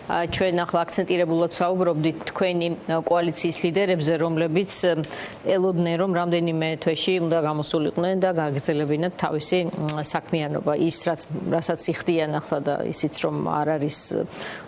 ჩვენ ახლა აქცენტირებულად საუბრობდით თქვენი კოალიციის ლიდერებზე, რომლებიც ელოდნენ, რომ რამდენიმე თვეში უნდა გამოსულიყვნენ და გააგრძელებინათ თავისი საქმიანობა. ის რასაც იხდიან ახლა და ისიც რომ არ არის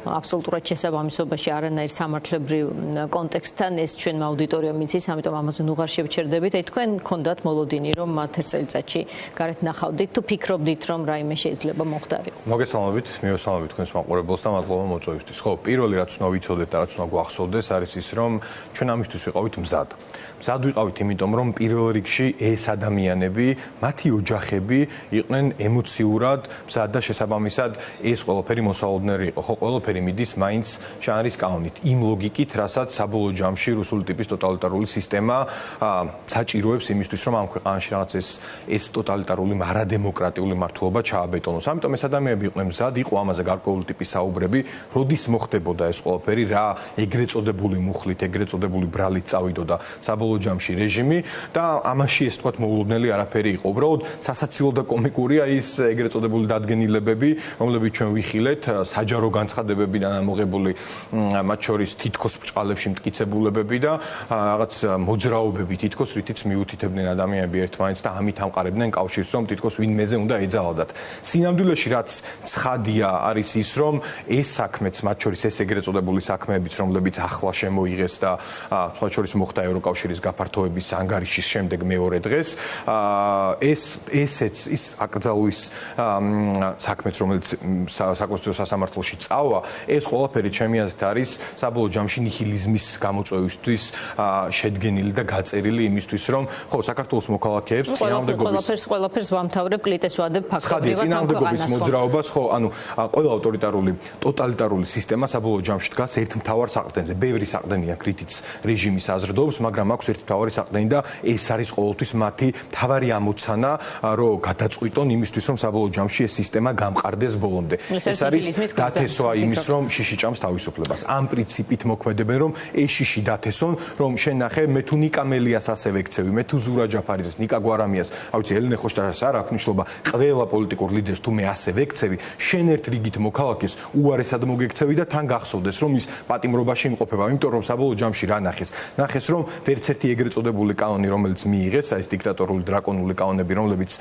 აბსოლუტურად შესაბამისობაში არანაირ სამართლებრივ კონტექსტთან, ეს ჩვენმა აუდიტორიამ იცის, ამიტომ ამაზე ნუღარ შევჩერდებით. თქვენ გქონდათ მოლოდინი, რომ მათ ერთ წელიწადში გარეთ ნახავდით, თუ ფიქრობდით, რომ რაიმე შეიძლება მოხდარიყო. მოგესალმებით, მივესალმებით თქვენს მაყურებელს და მადლობა მოწვევისთვის. ხო, პირველი რაც უნდა ვიცოდეთ და რაც უნდა გვახსოვდეს, არის ის, რომ ჩვენ ამისთვის ვიყავით მზად. მზად ვიყავით, იმიტომ რომ პირველ რიგში ეს ადამიანები, მათი ოჯახები იყვნენ ემოციურად მზად და შესაბამისად ეს ყველაფერი მოსალოდნელი იყო. ხო, ყველაფერი მიდის მაინც ჟანრის კანონით, იმ ლოგიკით, რასაც საბოლოო ჯამში რუსული ტიპის ტოტალიტარული სისტემა საჭიროებს იმისთვის, რომ ამ ქვეყანაში რაღაც ეს ტოტალიტარული არადემოკრატიული მართლობა ჩააბეტონოს. ამიტომ ეს ადამიანები იყვნენ მზად, იყო ამაზე გარკვეული ტიპის საუბრები, როდის მოხდებოდა ეს ყველაფერი, რა ეგრეთ წოდებული მუხლით, ეგრეთ წოდებული ბრალით წავიდოდა საბოლოო ჯამში რეჟიმი და ამაში ეს თქვათ მოულოდნელი არაფერი იყო. უბრალოდ სასაცილო და კომიკურია ის ეგრეთ წოდებული დადგენილებები, რომლებიც ჩვენ ვიხილეთ, საჯარო განცხადებებიდან ამოღებული, მათ შორის თითქოს ბრჭყალებში მტკიცებულებები და რაღაც მოძრაობები თითქოს, რითიც მიუთითებდნენ ადამიანები ერთმანეთს და ამით ამყარებდნენ კავშირს, რომ თითქოს ვინმეზე უნდა ეძალადათ. სინამდვილეში რაც ცხადია არის ის, რომ ეს საქმეც, მათ შორის ეს ეგრეთ წოდებული საქმეებიც, რომლებიც ახლა შემოიღეს და სხვა შორის მოხდა ევროკავშირის გაფართოების ანგარიშის შემდეგ მეორე დღეს, ესეც ის აკრძალვის საქმეც, რომელიც საკონსტიტუციო სასამართლოში წავა, ეს ყველაფერი ჩემი აზრით არის საბოლოო ჯამში ნიჰილიზმის გამოწვევისთვის შედგენილი და გაწერილი იმისთვის, რომ ხო, საქართველოს მოქალაქეებს ყველაფერს ვამთავრებ, კლიტეს ვადებ ფაქტობრივად წინააღმდეგობის მოძრაობას, ხო, ანუ ყველა ავტორიტარული ტოტალიტარული სისტემა საბოლოო ჯამში დგას ერთ მთავარ საყრდენზე. ბევრი საყრდენი აქვს, რითიც რეჟიმის აზრდობს, მაგრამ აქვს ერთი მთავარი საყრდენი და ეს არის ყოველთვის მათი მთავარი ამოცანა, რომ გადაწყვიტონ იმისთვის, რომ საბოლოო ჯამში ეს სისტემა გამყარდეს ბოლომდე. ეს არის დათესვა იმის, რომ შიში ჭამს თავისუფლებას. ამ პრინციპით მოქმედებენ, რომ ეს შიში დათესონ, რომ შენ ნახე, მე თუ ნიკა მელიას ასე ვექცევი, მე თუ ზურა ჯაფარიძეს, ნიკა გვარამიას, ავიცი ელენე ხოშტარას არ აქვს მნიშვნელობა, ყველა პოლიტიკურ ლიდერს თუ მე ასე ვექცევი, შენ ერთ რიგით მოქალაქეს უარესად მოგექცევი და თან გახსოვდეს, რომ ის პატიმრობაში იმყოფება, იმიტომ რომ საბოლოო ჯამში რა ნახეს, რომ ვერც ერთი ეგრეთ წოდებული კანონი, რომელიც მიიღეს, ეს დიქტატორული დრაკონული კანონები, რომლებიც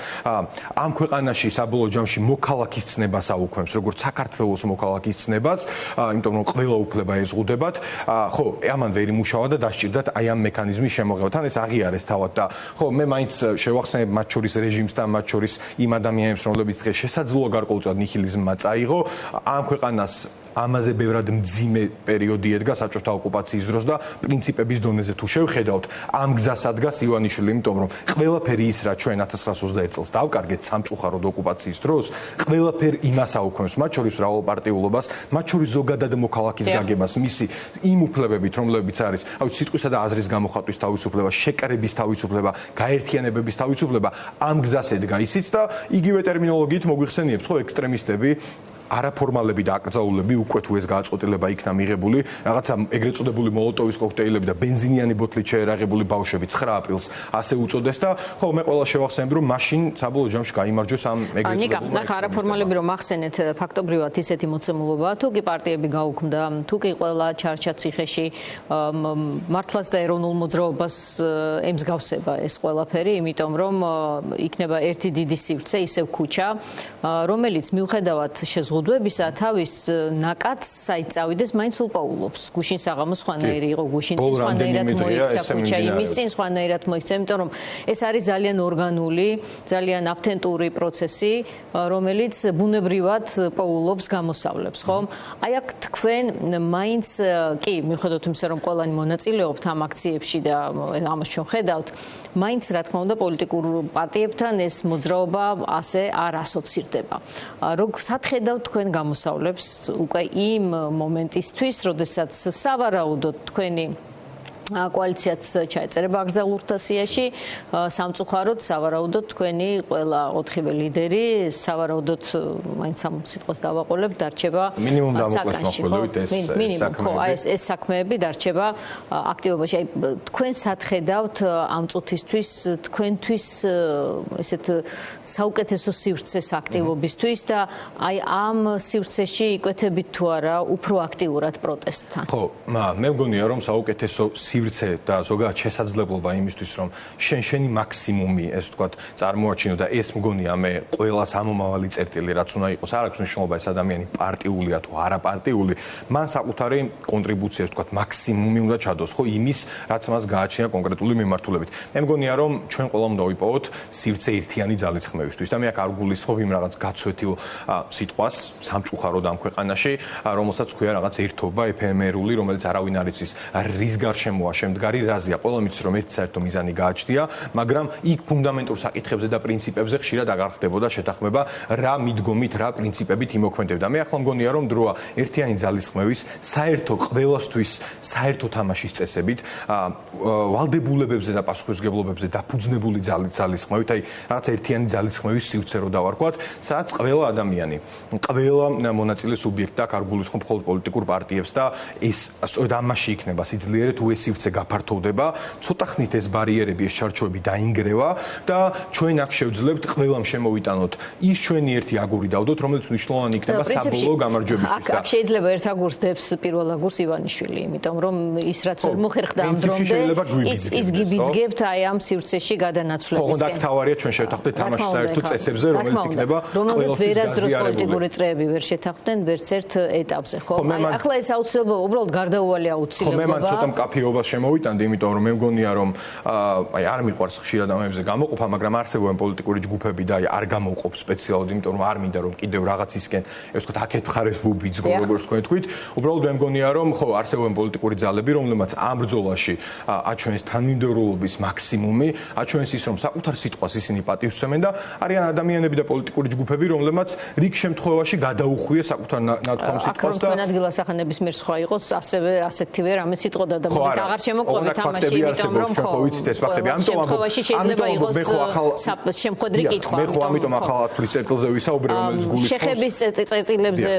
ამ ქვეყანაში საბოლოო ჯამში მოქალაქის ცნებას აუქმებს, როგორც საქართველოს მოქალაქის ცნებას, იმიტომ რომ ყველა უფლება ეზღუდებათ, ხო, ამან ვერ იმუშავა და დასჭირდათ აი ამ მექანიზმის შემოღება. თან ეს აღიარეს თავად და ხო, მე მაინც შევახსენებ მათ შორის რეჟიმს და მათ შორის იმ ადამიანებს, რომლებიც დღეს შესაძლოა გარკვეულწილად ნიჰილიზმმა წაიღო, ამ ქვეყანას ამაზე ბევრად მძიმე პერიოდი ედგა საბჭოთა ოკუპაციის დროს და პრინციპების დონეზე თუ შევხედავთ, ამ გზას ადგას ივანიშვილი, იმიტომ რომ ყველაფერი ის, რაც ჩვენ 1921 წელს დავკარგეთ სამწუხაროდ ოკუპაციის დროს, ყველაფერი იმას აუქმებს, მათ შორის მრავალპარტიულობას, მათ შორის ზოგადად მოქალაქის გაგებას, მისი იმ უფლებებით, რომლებიც არის, ავიცი, სიტყვისა და აზრის გამოხატვის თავისუფლება, შეკრების თავისუფლება, გაერთიანებების თავისუფლება, ამ გზას ედგა ისიც და იგივე ტერმინოლოგიით მოგვიხსენიებს, ხო, ექსტრემისტები არაფორმალები და აკრძალულები უკვე თუ ეს გააწყვეტილება იქნა მიღებული, რაღაცა ეგრეთ წოდებული მოლოტოვის კოქტეილები და ბენზინიანი ბოთლით შეერაღებული ბავშვები 9 აპრილს ასე უწოდეს და ხო, მე ყველა შევახსენებ, რომ მაშინ საბოლოო ჯამში გაიმარჯვეს ამ ეგრეთ წოდებულ. ნიკა, არაფორმალები რომ ახსენეთ, ფაქტობრივად ისეთი მოცემულობა, თუ კი პარტიები გაუქმდა, თუ კი ყველა ჩარჩა ციხეში მართლაც და ეროვნულ მოძრაობას ემსგავსება ეს ყველაფერი, იმიტომ რომ იქნება ერთი დიდი სივრცე, ისევ ქუჩა, რომელიც მიუხედავად ზღუდვებისა თავის ნაკადს საით წავიდეს მაინც უპაულობს. გუშინ საღამოს სხვანაირი იყო, გუშინ წინ სხვანაირად მოიქცა ქუჩა, იმის წინ სხვანაირად მოიქცა, იმიტომ რომ ეს არის ძალიან ორგანული, ძალიან ავთენტური პროცესი, რომელიც ბუნებრივად პაულობს გამოსავლებს, ხო? აი აქ თქვენ მაინც კი, მიუხედავად იმისა, რომ ყველანი მონაწილეობთ ამ აქციებში და ამას ჩვენ ხედავთ, მაინც რა თქმა უნდა პოლიტიკურ პარტიებთან ეს მოძრაობა ასე არ ასოცირდება. სათხედავთ თქვენ გამოსავლებს უკვე იმ მომენტისთვის, როდესაც სავარაუდოდ თქვენი კოალიციაც ჩაეწერება აკრძალულთა სიაში სამწუხაროდ სავარაუდოდ თქვენი ყველა 4-ვე ლიდერი სავარაუდოდ მაინც ამ სიტყვას დავაყოლებ დარჩება მინიმუმ დამოკლეს მოხველებით ეს საქმეები ეს საქმეები დარჩება აქტივობაში აი თქვენ სათხედავთ ამ წუთისთვის თქვენთვის ესეთ საუკეთესო სივრცეს აქტივობისთვის და აი ამ სივრცეში იკვეთებით თუ არა უფრო აქტიურად პროტესტთან ხო მე მგონია რომ საუკეთესო სივრცე და ზოგადად შესაძლებლობა იმისთვის რომ შენი მაქსიმუმი ეს ვთქვათ წარმოაჩინო და ეს მგონია მე ყველას ამომავალი წერტილი რაც უნდა იყოს არ აქვს მნიშვნელობა ეს ადამიანი პარტიულია თუ არაპარტიული მან საკუთარი კონტრიბუცია ვთქვათ მაქსიმუმი უნდა ჩადოს ხო იმის რაც მას გააჩნია კონკრეტული მიმართულებით მე მგონია რომ ჩვენ ყველამ უნდა ვიპოვოთ სივრცე ერთიანი ძალისხმევისთვის და მე აქ არ გულისხმობ იმ რაღაც გაცვეთილ სიტყვას სამწუხაროდ ამ ქვეყანაში რომელსაც ქვია რაღაც ერთობა ეფემერული რომელიც არავინ არ იცის რის გარშემო შემდგარი რაზია ყველა მის რომ ერთ საერთო მიზანი გააჩნია მაგრამ იქ ფუნდამენტურ საკითხებზე და პრინციპებზე ხშირად აღარ ხდებოდა შეთანხმება რა მიდგომით რა პრინციპებით იმოქმედებდა მე ახლა მგონია რომ დროა ერთიანი ძალისხმევის საერთო ყველასთვის საერთო თამაშის წესებით ვალდებულებებზე და პასუხისმგებლობებზე დაფუძნებული ძალისხმევით აი რაღაც ერთიანი ძალისხმევის სივრცე რო დავარქვათ სადაც ყველა ადამიანი ყველა მონაწილე სუბიექტი აქ არ გულისხმობ მხოლოდ პოლიტიკურ პარტიებს და ეს სწორედ ამაში იქნება სიძლიერე თუ ეს სივრცე გაფართოვდება, ცოტა ხნით ეს ბარიერები, ეს ჩარჩოები დაინგრევა და ჩვენ აქ შევძლებთ ყველამ შემოვიტანოთ ის ჩვენი ერთი აგური დავდოთ, რომელიც მნიშვნელოვანი იქნება საბოლოო გამარჯვებისთვის და აქ შეიძლება ერთ აგურს დებს პირველ აგურს ივანიშვილი, იმიტომ რომ ის რაც ვერ მოხერხდა ამ დრომდე ის გიბიძგებთ აი ამ სივრცეში გადანაცვლებისკენ. ხო, და თავარია ჩვენ შევთანხმდეთ თამაშის საერთო წესებზე, რომელიც იქნება რომელზეც ვერასდროს პოლიტიკური წრეები ვერ შეთანხმდნენ ვერც ერთ ეტაპზე, ხო? ახლა ეს აუცილებლობა უბრალოდ გარდაუვალი აუცილებლობა. მე მან ცოტა მკაფიობას შემოვიტანდი, იმიტომ რომ მე მგონია რომ აი არ მიყვარს ხშირად ამებზე გამოყოფა, მაგრამ არსებობენ პოლიტიკური ჯგუფები და აი არ გამოვყოფ სპეციალურად, იმიტომ რომ არ მინდა რომ კიდევ რაღაცისკენ ეს ვთქვათ აქეთ ხარეს ვუბიძგო, როგორც თქვენ თქვით. უბრალოდ მე მგონია რომ ხო არსებობენ პოლიტიკური ძალები, რომლებმაც ამ ბრძოლაში აჩვენეს თანმიმდევრულობის მაქსიმუმი, აჩვენეს ის რომ საკუთარ სიტყვას ისინი პატივს უსვამენ და არიან ადამიანები და პოლიტიკური ჯგუფები, რომლებმაც რიგ შემთხვევაში გადაუხვიეს საკუთარ ნათქვამ სიტყვას და თქვენ ადგილასახელების მიერ სხვა იყოს ასევე ასეთივე რამე სიტყოდა და მოდით აღარ შემოყვებით ამაში, იმიტომ რომ ხო ვიცით ეს ფაქტები, ამიტომ მე ხო ახალ შემხედრი კითხვა. მე ხო ამიტომ ახალ ათვლის წერტილზე ვისაუბრე, რომელიც გულისხმობს შეხების წერტილებზე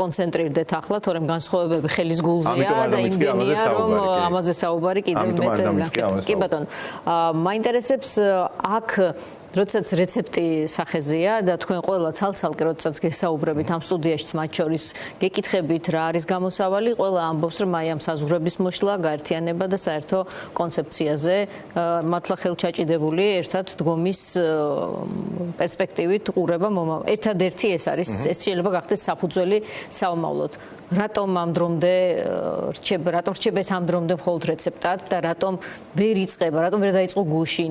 კონცენტრირდეთ ახლა, თორემ განსხვავებები ხელის გულზეა და იმდენია რომ ამაზე საუბარი კიდევ მეტ. კი ბატონო, მაინტერესებს აქ როდესაც რეცეპტი სახეზეა და თქვენ ყველა ცალ-ცალკე როდესაც გესაუბრებით ამ სტუდიაში მათ შორის გეკითხებით რა არის გამოსავალი, ყველა ამბობს რომ აი ამ საზღვრების მოშლა, გაერთიანება და საერთო კონცეფციაზე მართლა ხელჩაჭიდებული ერთად დგომის პერსპექტივით ყურება მომავალ. ერთადერთი ეს არის, ეს შეიძლება გახდეს საფუძველი საომავლოდ. რატომ ამ დრომდე რატომ რჩება ეს ამ დრომდე მხოლოდ რეცეპტად და რატომ ვერ იწყება, რატომ ვერ დაიწყო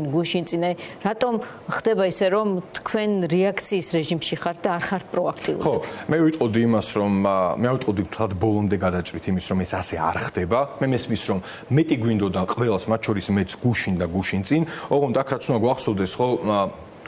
გუშინ წინე, რატომ ხდება ისე რომ თქვენ რეაქციის რეჟიმში ხართ და არ ხართ პროაქტიული? ხო, მე ვიტყოდი იმას რომ მე ვიტყოდი თლად ბოლომდე გადაჭრით იმის რომ ეს ასე არ ხდება. მე მესმის რომ მეტი გვინდოდა ყველას მათ შორის მეც გუშინ და გუშინ წინ, ოღონდ აქ რაც უნდა გვახსოვდეს ხო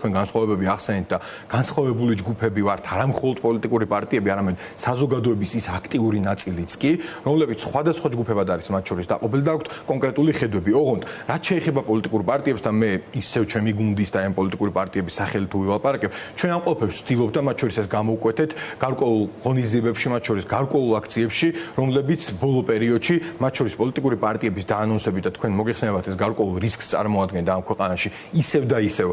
თქვენ განსხვავებები ახსენეთ და განსხვავებული ჯგუფები ვართ, არა მხოლოდ პოლიტიკური პარტიები, არამედ საზოგადოების ის აქტიური ნაწილიც კი, რომლებიც სხვადასხვა ჯგუფებად არის მათ შორის დაყოფილი და აქვთ კონკრეტული ხედვები. ოღონდ რაც შეეხება პოლიტიკურ პარტიებს და მე ისევ ჩემი გუნდის და ამ პოლიტიკური პარტიების სახელით თუ ვილაპარაკებ, ჩვენ ამ ყველაფერს ვცდილობთ და მათ შორის ეს გამოვკვეთეთ გარკვეულ ღონისძიებებში, მათ შორის გარკვეულ აქციებში, რომლებიც ბოლო პერიოდში მათ შორის პოლიტიკური პარტიების დაანონსებით და თქვენ მოგეხსენებათ ეს გარკვეულ რისკს წარმოადგენდა ამ ქვეყანაში ისევ და ისევ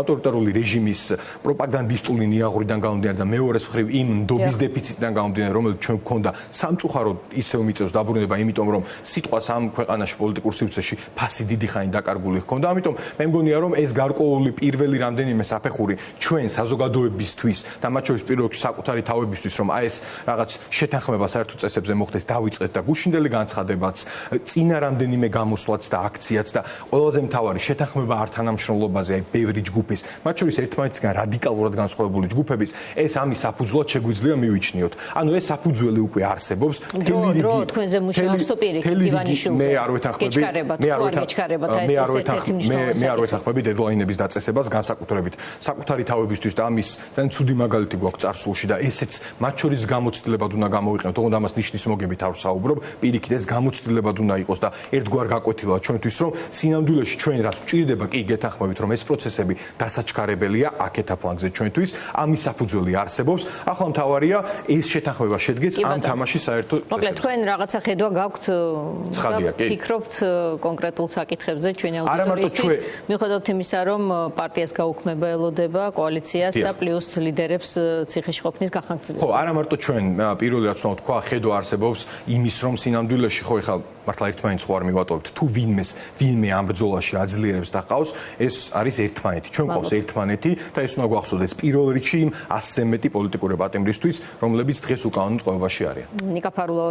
ავტორიტარული რეჟიმის პროპაგანდისტული ნიაღვრიდან გამომდინარე და მეორეს მხრივ იმ ნდობის დეფიციტიდან გამომდინარე, რომელიც ჩვენ გვქონდა სამწუხაროდ ისევ მიწევს დაბრუნება, იმიტომ რომ სიტყვას ამ ქვეყანაში პოლიტიკურ სივრცეში ფასი დიდი ხანი დაკარგული ჰქონდა. ამიტომ მე მგონია რომ ეს გარკვეული პირველი რამდენიმე საფეხური ჩვენ საზოგადოებისთვის და მათ შორის პირველ რიგში საკუთარი თავებისთვის რომ აი ეს რაღაც შეთანხმება საერთო წესებზე მოხდეს დავიწყეთ და გუშინდელი განცხადებაც, წინა რამდენიმე გამოსვლაც და აქციაც და ყველაზე მთავარი შეთანხმება არ თანამშრომლობაზე, აი ბევრი ჯგუფის მათ შორის ერთმანეთისგან რადიკალურად განსხვავებული ჯგუფების, ეს ამის საფუძვლად შეგვიძლია მივიჩნიოთ. ანუ ეს საფუძველი უკვე არსებობს. დრო თქვენზე მუშაობს თუ პირიქით ივანიშვილზე. მე არ ვეთანხმები დედლაინების დაწესებას განსაკუთრებით საკუთარი თავებისთვის და ამის ძალიან ცუდი მაგალითი გვაქვს წარსულში და ესეც მათ შორის გამოცდილებად უნდა გამოვიყენოთ. თუმცა ამას ნიშნის მოგებით არ ვსაუბრობ. პირიქით ეს გამოცდილებად უნდა იყოს და ერთგვარ გაკვეთილად ჩვენთვის რომ სინამდვილეში ჩვენ რაც გვჭირდება კი გეთანხმებით რომ ეს პროცესები დასაჩქარებელია აქეთა ფლანგზე ჩვენთვის ამის საფუძველი არსებობს. ახლა მთავარია ეს შეთანხმება შედგეს ამ თამაშის საერთო წესებზე. მოკლედ თქვენ რაღაცა ხედვა გაქვთ ფიქრობთ კონკრეტულ საკითხებზე ჩვენი აუდიტორიისთვის მიუხედავად იმისა რომ პარტიას გაუქმება ელოდება კოალიციას და პლუს ლიდერებს ციხეში ყოფნის გახანგრძლივება. ხო, არა მარტო ჩვენ პირველი რაც უნდა თქვა, ხედვა არსებობს იმის რომ სინამდვილეში ხო ეხლა მართლა ერთმანეთს ხო არ მივატოვებთ. თუ ვინმე ამ ბრძოლაში აძლიერებს და ყავს, ეს არის ერთმანეთი. ჩვენ ყავს ერთმანეთი და ეს უნდა გვახსოვდეს პირველ რიგში იმ 100-ზე მეტი პოლიტიკური პატიმრისთვის, რომლებიც დღეს უკანონოდ ყובაში არიან. ნიკა ფარულავა,